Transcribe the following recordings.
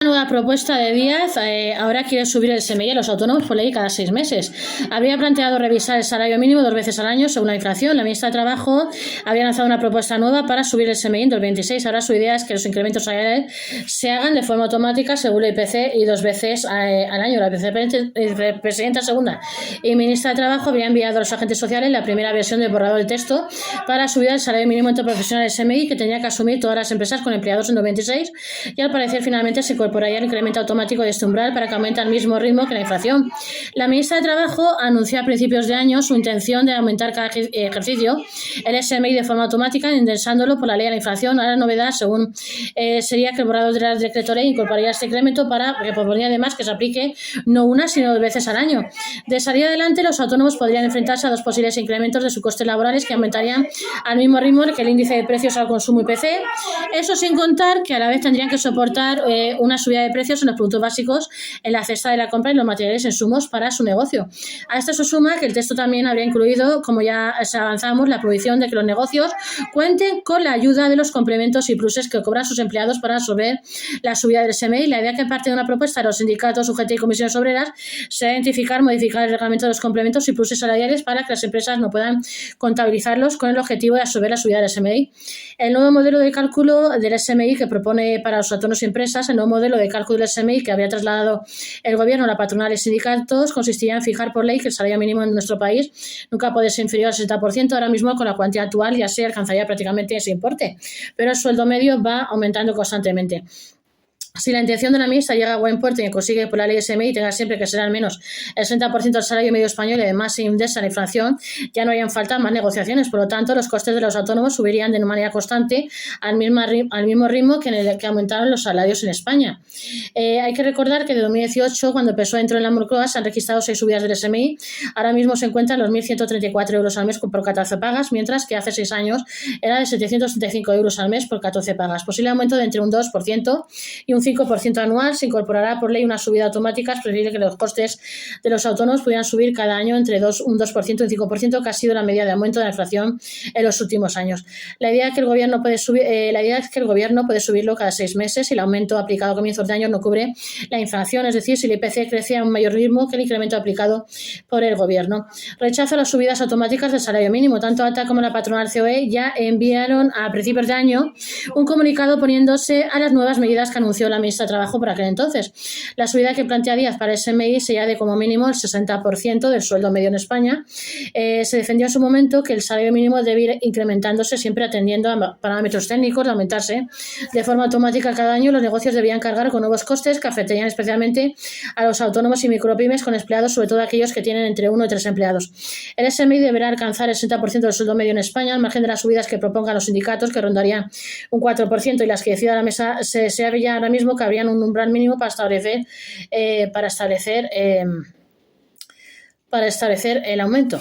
Nueva propuesta de Díaz ahora quiere subir el SMI a los autónomos por ley cada 6 meses. Había planteado revisar el salario mínimo 2 veces al año según la inflación. La ministra de Trabajo había lanzado una propuesta nueva para subir el SMI en 2026. Ahora su idea es que los incrementos salariales se hagan de forma automática según el IPC y 2 veces al año. La vicepresidenta segunda y ministra de Trabajo había enviado a los agentes sociales la primera versión del borrador del texto para subir el salario mínimo interprofesional SMI que tenía que asumir todas las empresas con empleados en 2026 y al parecer finalmente se por ahí el incremento automático de este umbral para que aumente al mismo ritmo que la inflación. La ministra de Trabajo anunció a principios de año su intención de aumentar cada ejercicio el SMI de forma automática, indexándolo por la ley de la inflación. Ahora la novedad, según sería que el borrador del decreto ley incorporaría este incremento para que proponer además que se aplique no una sino 2 veces al año. De salir adelante, los autónomos podrían enfrentarse a 2 posibles incrementos de sus costes laborales que aumentarían al mismo ritmo que el índice de precios al consumo IPC. Eso sin contar que a la vez tendrían que soportar una subida de precios en los productos básicos, en la cesta de la compra y los materiales insumos para su negocio. A esto se suma que el texto también habría incluido, como ya avanzamos, la prohibición de que los negocios cuenten con la ayuda de los complementos y pluses que cobran sus empleados para absorber la subida del SMI. La idea que parte de una propuesta de los sindicatos, UGT y comisiones obreras será modificar el reglamento de los complementos y pluses salariales para que las empresas no puedan contabilizarlos con el objetivo de absorber la subida del SMI. El nuevo modelo de cálculo del SMI que propone para los autónomos y empresas, el nuevo modelo de cálculo del SMI que había trasladado el gobierno a la patronal y sindicatos consistía en fijar por ley que el salario mínimo en nuestro país nunca puede ser inferior al 60%. Ahora mismo con la cuantía actual ya se alcanzaría prácticamente ese importe, pero el sueldo medio va aumentando constantemente. Si la intención de la ministra llega a buen puerto y consigue por la ley SMI tenga siempre que ser al menos el 60% del salario medio español y además se indexa la inflación, ya no harían falta más negociaciones. Por lo tanto, los costes de los autónomos subirían de manera constante al mismo ritmo que en el que aumentaron los salarios en España. Hay que recordar que de 2018, cuando el PSOE entró en la Moncloa, se han registrado 6 subidas del SMI. Ahora mismo se encuentran los 1.134 euros al mes por 14 pagas, mientras que hace 6 años era de 735 euros al mes por 14 pagas. Posible aumento de entre un 2% y un 5% anual. Se incorporará por ley una subida automática. Es previsible que los costes de los autónomos pudieran subir cada año entre un 2% y un 5%, que ha sido la media de aumento de la inflación en los últimos años. La idea es que el gobierno puede subirlo cada 6 meses y el aumento aplicado a comienzos de año no cubre la inflación, es decir, si el IPC crece a un mayor ritmo que el incremento aplicado por el gobierno. Rechazo a las subidas automáticas del salario mínimo. Tanto ATA como la patronal COE ya enviaron a principios de año un comunicado oponiéndose a las nuevas medidas que anunció la ministra de Trabajo por aquel entonces. La subida que plantea Díaz para el SMI sería de como mínimo el 60% del sueldo medio en España. Se defendió en su momento que el salario mínimo debe ir incrementándose siempre atendiendo a parámetros técnicos de aumentarse de forma automática cada año. Los negocios debían cargar con nuevos costes que afectarían especialmente a los autónomos y micropymes con empleados, sobre todo aquellos que tienen entre 1 y 3 empleados. El SMI deberá alcanzar el 60% del sueldo medio en España, al margen de las subidas que propongan los sindicatos, que rondarían un 4%, y las que decida la mesa. Se sabe ya ahora mismo que habrían un umbral mínimo para establecer el aumento.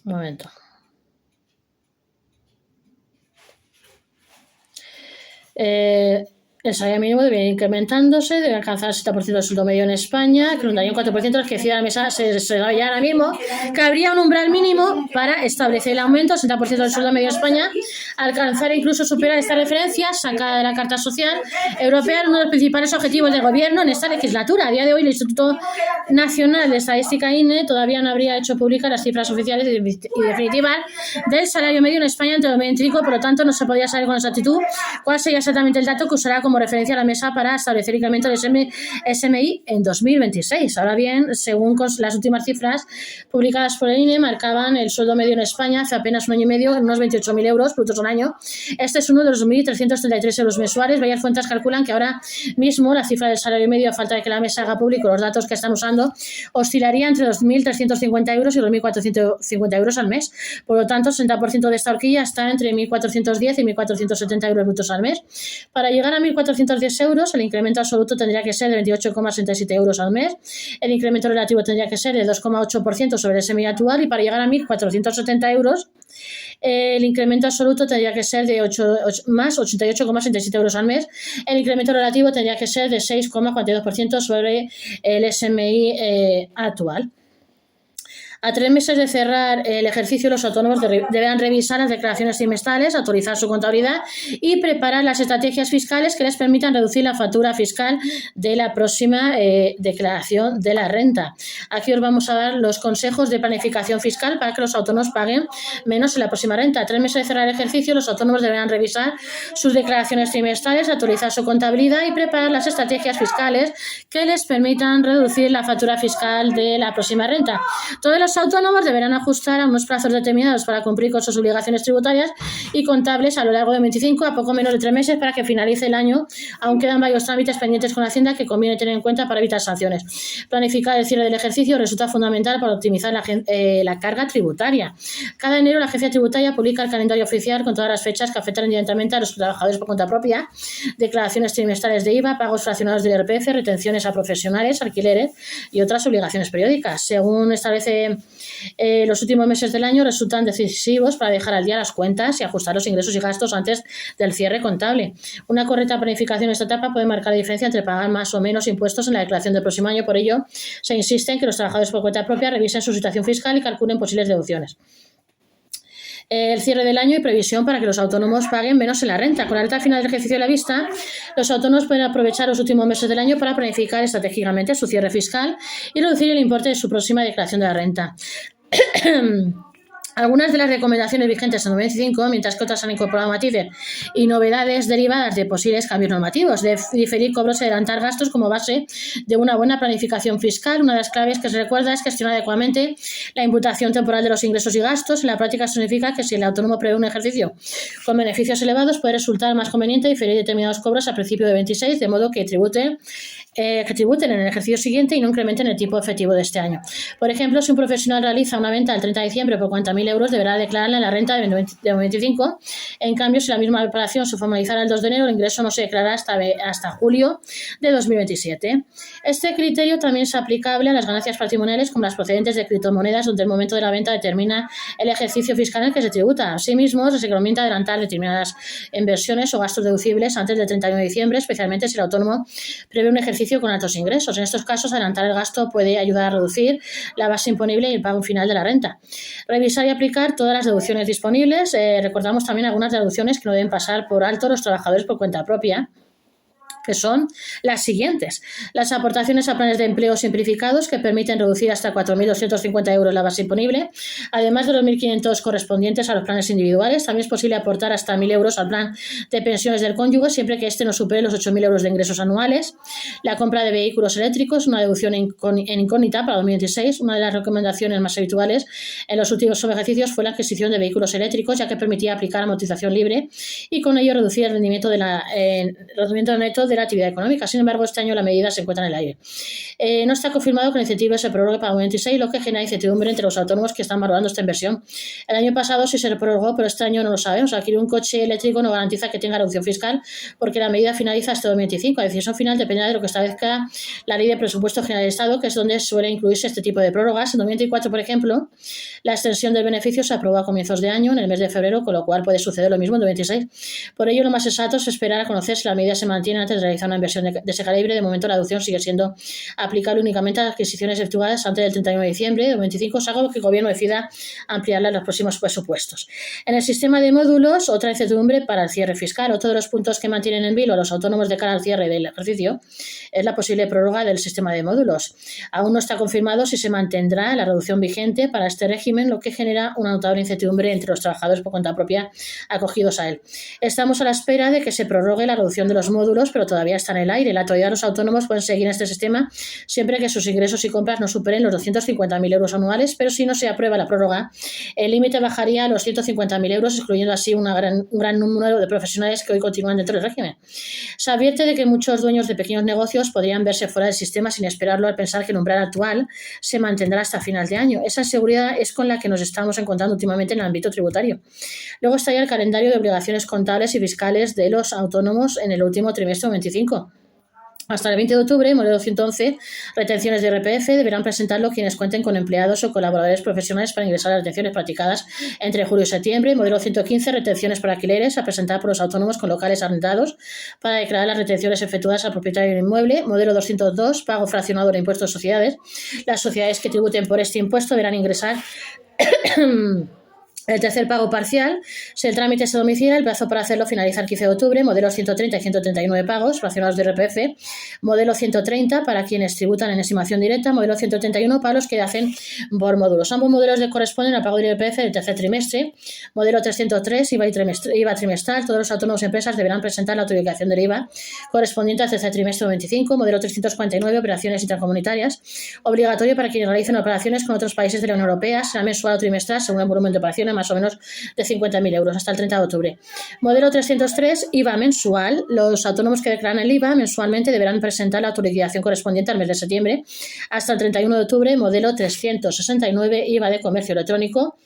Un momento. El salario mínimo debe ir incrementándose, debe alcanzar el 70% del sueldo medio en España, que rondaría un 4%, las que decida la mesa. Se sabe ya ahora mismo que habría un umbral mínimo para establecer el aumento, el 70% del sueldo medio en España, alcanzar e incluso superar esta referencia sacada de la Carta Social Europea, uno de los principales objetivos del gobierno en esta legislatura. A día de hoy, el Instituto Nacional de Estadística INE todavía no habría hecho públicas las cifras oficiales y definitivas del salario medio en España entre 2025, por lo tanto no se podía saber con exactitud cuál sería exactamente el dato que usará como referencia a la mesa para establecer el incremento del SMI en 2026. Ahora bien, según las últimas cifras publicadas por el INE, marcaban el sueldo medio en España hace apenas un año y medio en unos 28.000 euros brutos al año. Este es uno de los 1.333 euros mensuales. Varias fuentes calculan que ahora mismo la cifra del salario medio, a falta de que la mesa haga público los datos que están usando, oscilaría entre los 1.350 euros y los 1.450 euros al mes. Por lo tanto, el 60% de esta horquilla está entre 1.410 y 1.470 euros brutos al mes. Para llegar a 1.410 euros, el incremento absoluto tendría que ser de 28,67 euros al mes. El incremento relativo tendría que ser de 2,8% sobre el SMI actual, y para llegar a 1.470 euros, el incremento absoluto tendría que ser de 88,67 euros al mes. El incremento relativo tendría que ser de 6,42% sobre el SMI actual. A 3 meses de cerrar el ejercicio, los autónomos deberán revisar las declaraciones trimestrales, actualizar su contabilidad y preparar las estrategias fiscales que les permitan reducir la factura fiscal de la próxima declaración de la renta. Aquí os vamos a dar los consejos de planificación fiscal para que los autónomos paguen menos en la próxima renta. A 3 meses de cerrar el ejercicio, los autónomos deberán revisar sus declaraciones trimestrales, actualizar su contabilidad y preparar las estrategias fiscales que les permitan reducir la factura fiscal de la próxima renta. Todos los autónomos deberán ajustar a unos plazos determinados para cumplir con sus obligaciones tributarias y contables a lo largo de 25 a poco menos de 3 meses para que finalice el año. Aún quedan varios trámites pendientes con Hacienda que conviene tener en cuenta para evitar sanciones. Planificar el cierre del ejercicio resulta fundamental para optimizar la carga tributaria. Cada enero la agencia tributaria publica el calendario oficial con todas las fechas que afectan directamente a los trabajadores por cuenta propia, declaraciones trimestrales de IVA, pagos fraccionados del IRPF, retenciones a profesionales, alquileres y otras obligaciones periódicas. Según establece los últimos meses del año, resultan decisivos para dejar al día las cuentas y ajustar los ingresos y gastos antes del cierre contable. Una correcta planificación en esta etapa puede marcar la diferencia entre pagar más o menos impuestos en la declaración del próximo año. Por ello, se insiste en que los trabajadores por cuenta propia revisen su situación fiscal y calculen posibles deducciones. El cierre del año y previsión para que los autónomos paguen menos en la renta. Con la renta final del ejercicio a la vista, los autónomos pueden aprovechar los últimos meses del año para planificar estratégicamente su cierre fiscal y reducir el importe de su próxima declaración de la renta. Algunas de las recomendaciones vigentes en 2025, mientras que otras han incorporado matices y novedades derivadas de posibles cambios normativos, de diferir cobros y adelantar gastos como base de una buena planificación fiscal. Una de las claves que se recuerda es gestionar adecuadamente la imputación temporal de los ingresos y gastos. En la práctica significa que si el autónomo prevé un ejercicio con beneficios elevados, puede resultar más conveniente diferir determinados cobros al principio de 26, de modo que tributen en el ejercicio siguiente y no incrementen el tipo efectivo de este año. Por ejemplo, si un profesional realiza una venta el 30 de diciembre por 40.000 euros, deberá declararla en la renta de 2025. En cambio, si la misma operación se formalizara el 2 de enero, el ingreso no se declarará hasta julio de 2027. Este criterio también es aplicable a las ganancias patrimoniales como las procedentes de criptomonedas, donde el momento de la venta determina el ejercicio fiscal en el que se tributa. Asimismo, se recomienda adelantar determinadas inversiones o gastos deducibles antes del 31 de diciembre, especialmente si el autónomo prevé un ejercicio con altos ingresos. En estos casos, adelantar el gasto puede ayudar a reducir la base imponible y el pago final de la renta. Revisar y aplicar todas las deducciones disponibles. Recordamos también algunas deducciones que no deben pasar por alto los trabajadores por cuenta propia, que son las siguientes. Las aportaciones a planes de empleo simplificados que permiten reducir hasta 4.250 euros la base imponible, además de los 1.500 correspondientes a los planes individuales. También es posible aportar hasta 1.000 euros al plan de pensiones del cónyuge, siempre que éste no supere los 8.000 euros de ingresos anuales. La compra de vehículos eléctricos, una deducción en incógnita para 2026. Una de las recomendaciones más habituales en los últimos ejercicios fue la adquisición de vehículos eléctricos, ya que permitía aplicar amortización libre y con ello reducir el rendimiento neto de la actividad económica. Sin embargo, este año la medida se encuentra en el aire. No está confirmado que el incentivo se prorrogue para 2026, lo que genera incertidumbre entre los autónomos que están valorando esta inversión. El año pasado sí se prorrogó, pero este año no lo sabemos. Adquirir un coche eléctrico no garantiza que tenga reducción fiscal porque la medida finaliza hasta 2025. La decisión final dependerá de lo que establezca la Ley de Presupuesto General del Estado, que es donde suele incluirse este tipo de prórrogas. En 2024, por ejemplo, la extensión del beneficio se aprobó a comienzos de año, en el mes de febrero, con lo cual puede suceder lo mismo en 2026. Por ello, lo más exacto es esperar a conocer si la medida se mantiene antes de realizar una inversión de ese calibre. De momento, la deducción sigue siendo aplicable únicamente a las adquisiciones efectuadas antes del 31 de diciembre de 2025, salvo que el Gobierno decida ampliarla en los próximos presupuestos. En el sistema de módulos, otra incertidumbre para el cierre fiscal. Otro de los puntos que mantienen en vilo a los autónomos de cara al cierre del ejercicio es la posible prórroga del sistema de módulos. Aún no está confirmado si se mantendrá la reducción vigente para este régimen, lo que genera una notable incertidumbre entre los trabajadores por cuenta propia acogidos a él. Estamos a la espera de que se prorrogue la reducción de los módulos, pero todavía está en el aire. La actualidad, los autónomos pueden seguir en este sistema siempre que sus ingresos y compras no superen los 250.000 euros anuales, pero si no se aprueba la prórroga, el límite bajaría a los 150.000 euros, excluyendo así un gran número de profesionales que hoy continúan dentro del régimen. Se advierte de que muchos dueños de pequeños negocios podrían verse fuera del sistema sin esperarlo, al pensar que el umbral actual se mantendrá hasta final de año. Esa inseguridad es con la que nos estamos encontrando últimamente en el ámbito tributario. Luego está ya el calendario de obligaciones contables y fiscales de los autónomos en el último trimestre 25. Hasta el 20 de octubre, modelo 111, retenciones de IRPF deberán presentarlo quienes cuenten con empleados o colaboradores profesionales para ingresar a las retenciones practicadas entre julio y septiembre. Modelo 115, retenciones por alquileres a presentar por los autónomos con locales arrendados para declarar las retenciones efectuadas al propietario del inmueble. Modelo 202, pago fraccionado de impuestos de sociedades. Las sociedades que tributen por este impuesto deberán ingresar el tercer pago parcial. Si el trámite se domicilia, el plazo para hacerlo finaliza el 15 de octubre. Modelos 130 y 139 pagos fraccionados de IRPF. Modelo 130 para quienes tributan en estimación directa. Modelo 131 para los que hacen por módulos. Ambos modelos corresponden al pago de IRPF del tercer trimestre. Modelo 303, IVA trimestral. Todos los autónomos y empresas deberán presentar la autorización del IVA correspondiente al tercer trimestre 25. Modelo 349, operaciones intracomunitarias. Obligatorio para quienes realicen operaciones con otros países de la Unión Europea. Será mensual o trimestral según el volumen de operaciones, más o menos de 50.000 euros hasta el 30 de octubre. Modelo 303, IVA mensual. Los autónomos que declaran el IVA mensualmente deberán presentar la autorización correspondiente al mes de septiembre hasta el 31 de octubre. Modelo 369, IVA de comercio electrónico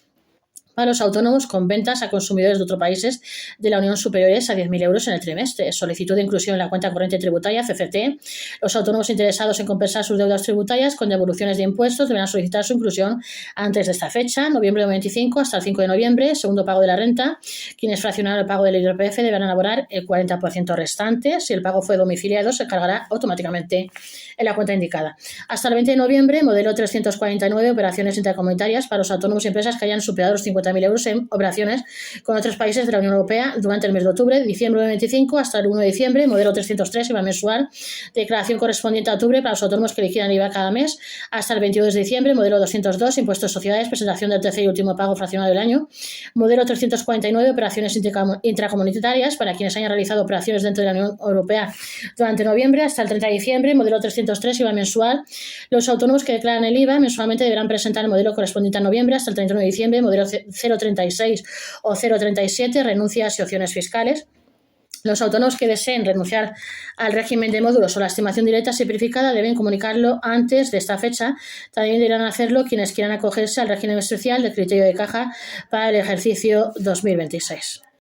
para los autónomos con ventas a consumidores de otros países de la Unión superiores a 10.000 euros en el trimestre. Solicitud de inclusión en la cuenta corriente tributaria, CCT. Los autónomos interesados en compensar sus deudas tributarias con devoluciones de impuestos deberán solicitar su inclusión antes de esta fecha, noviembre de 25 hasta el 5 de noviembre. Segundo pago de la renta. Quienes fraccionaron el pago del IRPF deberán abonar el 40% restante. Si el pago fue domiciliado, se cargará automáticamente en la cuenta indicada. Hasta el 20 de noviembre, modelo 349, operaciones intercomunitarias para los autónomos y empresas que hayan superado los 50.000 euros en operaciones con otros países de la Unión Europea durante el mes de octubre, diciembre de 25 hasta el 1 de diciembre. Modelo 303, IVA mensual, declaración correspondiente a octubre para los autónomos que liquidan IVA cada mes hasta el 22 de diciembre. Modelo 202, impuestos de sociedades, presentación del tercer y último pago fraccionado del año. Modelo 349, operaciones intracomunitarias para quienes hayan realizado operaciones dentro de la Unión Europea durante noviembre hasta el 30 de diciembre. Modelo 303, IVA mensual. Los autónomos que declaran el IVA mensualmente deberán presentar el modelo correspondiente a noviembre hasta el 31 de diciembre. Modelo 036 o 037, renuncias y opciones fiscales. Los autónomos que deseen renunciar al régimen de módulos o la estimación directa simplificada deben comunicarlo antes de esta fecha. También deberán hacerlo quienes quieran acogerse al régimen especial del criterio de caja para el ejercicio 2026.